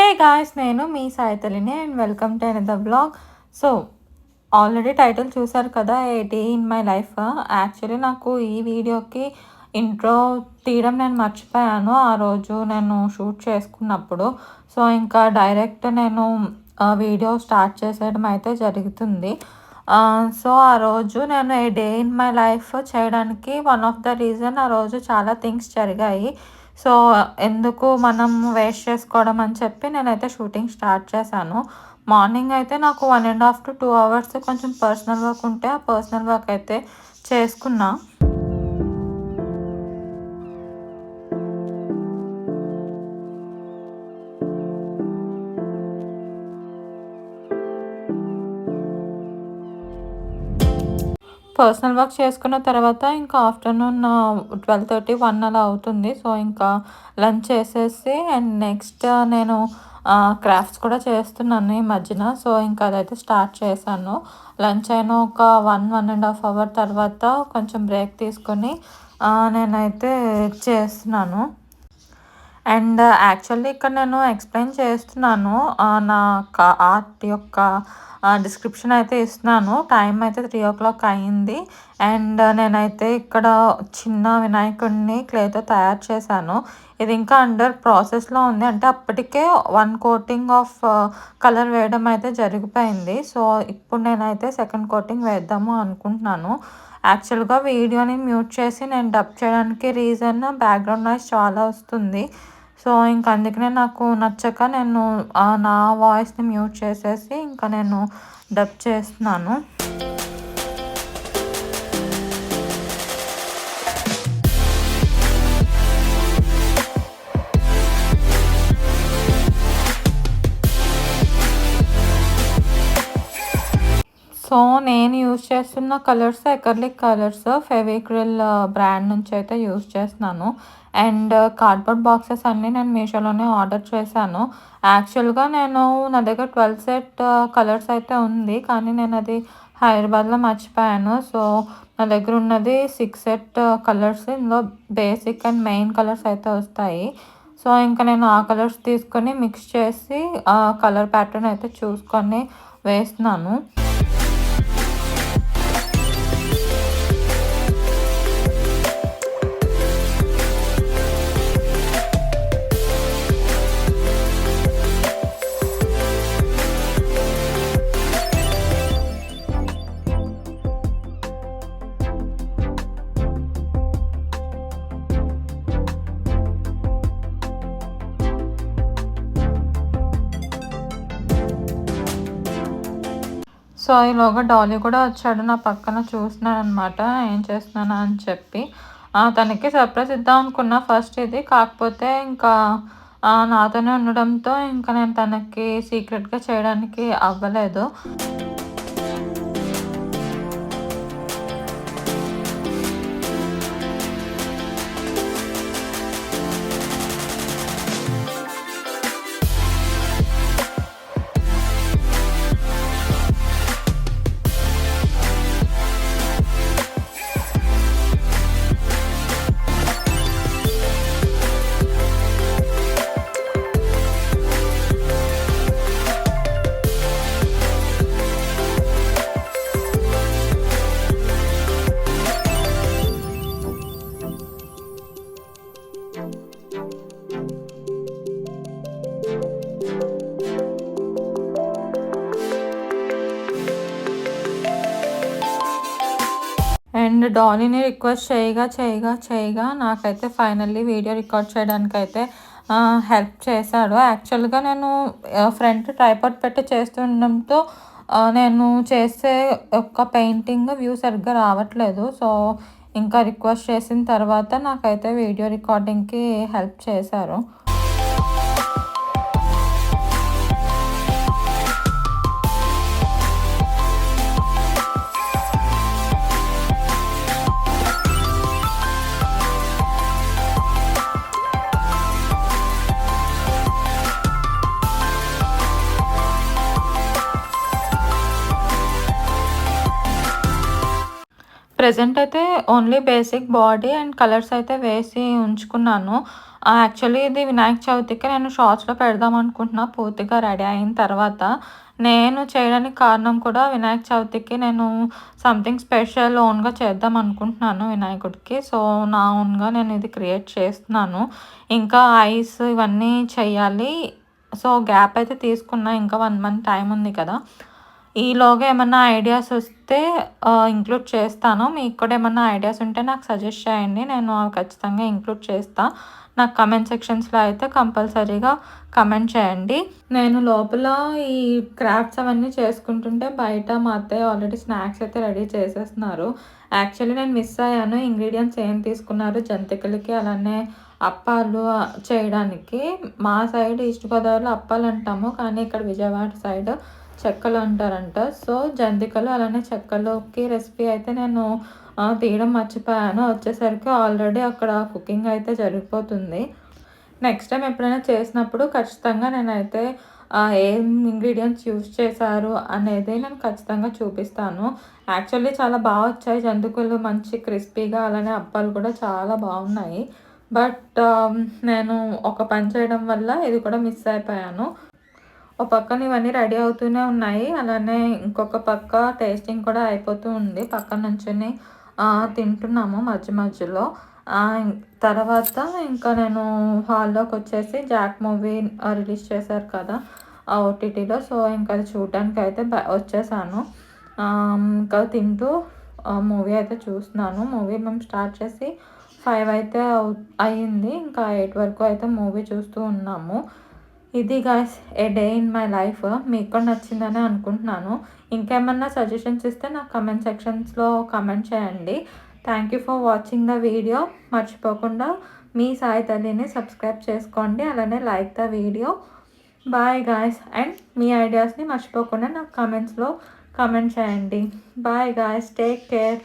Hi guys, నేను మీ సాయితలిని and welcome to another blog. So already title చూసారు కదా, a day in my life. Actually నాకు ఈ వీడియోకి ఇంట్రో తీయడం నేను మర్చిపోయాను ఆ రోజు నేను షూట్ చేసుకున్నప్పుడు. సో ఇంకా డైరెక్ట్ నేను వీడియో స్టార్ట్ చేసేయడం అయితే జరుగుతుంది. సో ఆ రోజు నేను ఏ డే ఇన్ మై లైఫ్ చేయడానికి వన్ ఆఫ్ ద రీజన్, ఆ రోజు చాలా థింగ్స్ జరిగాయి. సో ఎందుకు మనం వేస్ట్ చేసుకోవడం అని చెప్పి నేనైతే షూటింగ్ స్టార్ట్ చేశాను. మార్నింగ్ అయితే నాకు 1.5 to 2 అవర్స్ కొంచెం పర్సనల్ వర్క్ ఉంటే ఆ పర్సనల్ వర్క్ అయితే చేసుకున్నా. పర్సనల్ వర్క్ చేసుకున్న తర్వాత ఇంకా ఆఫ్టర్‌నూన్ 12:30, 1 అలా అవుతుంది. సో ఇంకా లంచ్ చేసేసి అండ్ నెక్స్ట్ నేను క్రాఫ్ట్స్ కూడా చేస్తున్నాను ఈ మధ్యన. సో ఇంకా అదైతే స్టార్ట్ చేశాను. లంచ్ అయిన ఒక 1.5 అవర్ తర్వాత కొంచెం బ్రేక్ తీసుకొని నేనైతే చేస్తున్నాను. అండ్ యాక్చువల్లీ ఇక్కడ నేను ఎక్స్‌ప్లెయిన్ చేస్తున్నాను. నా ఆర్ట్ యొక్క డిస్క్రిప్షన్ అయితే ఇస్తున్నాను. టైం అయితే 3:00 అయింది. అండ్ నేనైతే ఇక్కడ చిన్న వినాయకుడిని క్లేతో తయారు చేశాను. ఇది ఇంకా అండర్ ప్రాసెస్‌లో ఉంది. అంటే అప్పటికే 1 కోటింగ్ ఆఫ్ కలర్ వేయడం అయితే జరిగిపోయింది. సో ఇప్పుడు నేనైతే సెకండ్ కోటింగ్ వేద్దాము అనుకుంటున్నాను. యాక్చువల్‌గా వీడియోని మ్యూట్ చేసి నేను డబ్ చేయడానికి రీజన్, బ్యాక్‌గ్రౌండ్ నాయిస్ చాలా వస్తుంది. సో ఇంక అందుకనే నాకు నచ్చక నేను నా వాయిస్‌ని మ్యూట్ చేసేసి ఇంకా నేను డబ్ చేస్తున్నాను. సో నేను యూజ్ చేస్తున్న colours acrylic colours, Fevicryl brand నుంచి అయితే యూజ్ చేస్తున్నాను. అండ్ కార్డ్‌బోర్డ్ బాక్సెస్ అన్నీ నేను మీషోలోనే ఆర్డర్ చేశాను. యాక్చువల్‌గా నా దగ్గర 12 సెట్ కలర్స్ అయితే ఉంది. కానీ నేను అది హైదరాబాద్‌లో మర్చిపోయాను. సో నా దగ్గర ఉన్నది 6 సెట్ కలర్స్. ఇందులో బేసిక్ అండ్ మెయిన్ కలర్స్ అయితే వస్తాయి. సో ఇంకా నేను ఆ కలర్స్ తీసుకొని మిక్స్ చేసి కలర్ ప్యాటర్న్ అయితే చూసుకొని వేస్తున్నాను. సో ఈలోగా డాలీ కూడా వచ్చాడు, నా పక్కన చూస్తున్నాడనమాట ఏం చేస్తున్నానా అని చెప్పి. తనకి సర్ప్రైజ్ ఇద్దాం అనుకున్నా ఫస్ట్ ఇది. కాకపోతే ఇంకా నాతోనే ఉండడంతో ఇంకా నేను తనకి సీక్రెట్‌గా చేయడానికి అవ్వలేదు. అండ్ డాలీని రిక్వెస్ట్ చేయగా నాకైతే ఫైనల్లీ వీడియో రికార్డ్ చేయడానికైతే హెల్ప్ చేశాడు. యాక్చువల్‌గా నేను ఫ్రంట్ ట్రైపాడ్ పెట్టి చేస్తుండడంతో నేను చేసే ఒక పెయింటింగ్ వ్యూ సరిగ్గా రావట్లేదు. సో ఇంకా రిక్వెస్ట్ చేసిన తర్వాత నాకైతే వీడియో రికార్డింగ్‌కి హెల్ప్ చేశారు. ప్రెజెంట్ అయితే only basic body and colours అయితే వేసి ఉంచుకున్నాను. యాక్చువల్లీ ఇది వినాయక చవితికి నేను షార్ట్స్‌లో పెడదాం అనుకుంటున్నా పూర్తిగా రెడీ అయిన తర్వాత. నేను చేయడానికి కారణం కూడా వినాయక చవితికి నేను సంథింగ్ స్పెషల్ ఓన్‌గా చేద్దాం అనుకుంటున్నాను వినాయకుడికి. సో, నా ఓన్‌గా నేను ఇది క్రియేట్ చేస్తున్నాను. ఇంకా ఐస్ ఇవన్నీ చెయ్యాలి. సో, గ్యాప్ అయితే తీసుకున్నా. ఇంకా 1 మంత్ టైం ఉంది కదా! ఈలోగా ఏమన్నా ఐడియాస్ వస్తే ఇంక్లూడ్ చేస్తాను. మీకు కూడా ఏమన్నా ఐడియాస్ ఉంటే నాకు సజెస్ట్ చేయండి. నేను అవి ఖచ్చితంగా ఇంక్లూడ్ చేస్తా. నాకు కమెంట్ సెక్షన్స్‌లో అయితే కంపల్సరీగా కమెంట్ చేయండి. నేను లోపల ఈ క్రాఫ్ట్స్ అవన్నీ చేసుకుంటుంటే బయట మా అత్తయ్య ఆల్రెడీ స్నాక్స్ అయితే రెడీ చేసేస్తున్నారు. యాక్చువల్లీ నేను మిస్ అయ్యాను. ఇంగ్రీడియెంట్స్ ఏం తీసుకున్నారు జంతికలకి అలానే అప్పాలు చేయడానికి. మా సైడ్ ఈస్ట్ గోదావరిలో అప్పాలు అంటాము. కానీ ఇక్కడ విజయవాడ సైడ్ చెక్కలు అంటారంట. సో, జంతికలు అలానే చెక్కలోకి రెసిపీ అయితే నేను తీయడం మర్చిపోయాను. వచ్చేసరికి ఆల్రెడీ అక్కడ కుకింగ్ అయితే జరిగిపోతుంది. నెక్స్ట్ టైం ఎప్పుడైనా చేసినప్పుడు ఖచ్చితంగా నేనైతే ఏం ఇంగ్రీడియెంట్స్ యూజ్ చేశారు అనేది నేను ఖచ్చితంగా చూపిస్తాను. యాక్చువల్లీ చాలా బాగా వచ్చాయి జంతికలు మంచి క్రిస్పీగా అలానే అప్పాలు కూడా చాలా బాగున్నాయి. బట్ నేను ఒక పని చేయడం వల్ల ఇది కూడా మిస్ అయిపోయాను. ఒక పక్కన ఇవన్నీ రెడీ అవుతూనే ఉన్నాయి. అలానే ఇంకొక పక్క టేస్టింగ్ కూడా అయిపోతూ ఉంది. పక్కన నుంచొని తింటున్నాము మధ్య మధ్యలో. తర్వాత ఇంకా నేను హాల్లోకొచ్చేసి 'జాక్' మూవీ రిలీజ్ చేశారు కదా! ఓటీటీలో. సో, ఇంకా అది చూడడానికైతే వచ్చేసాను. ఇంకా తింటూ మూవీ అయితే చూస్తున్నాను. మూవీ మేము స్టార్ట్ చేసి 5 అయితే అయింది. ఇంకా 8 వరకు అయితే మూవీ చూస్తూ ఉన్నాము. ఇది guys a day in my life. మీకు కూడా నచ్చిందని అనుకుంటున్నాను. ఇంకేమన్నా సజెషన్స్ ఇస్తే నాకు కమెంట్ సెక్షన్స్‌లో కమెంట్ చేయండి. Thank you for watching the video. మర్చిపోకుండా మీ సాయి తల్లిని సబ్స్క్రైబ్ చేసుకోండి. అలానే like the video. Bye guys. And మీ ఐడియాస్‌ని మర్చిపోకుండా నాకు కమెంట్స్‌లో కమెంట్ చేయండి. Bye guys. Take care.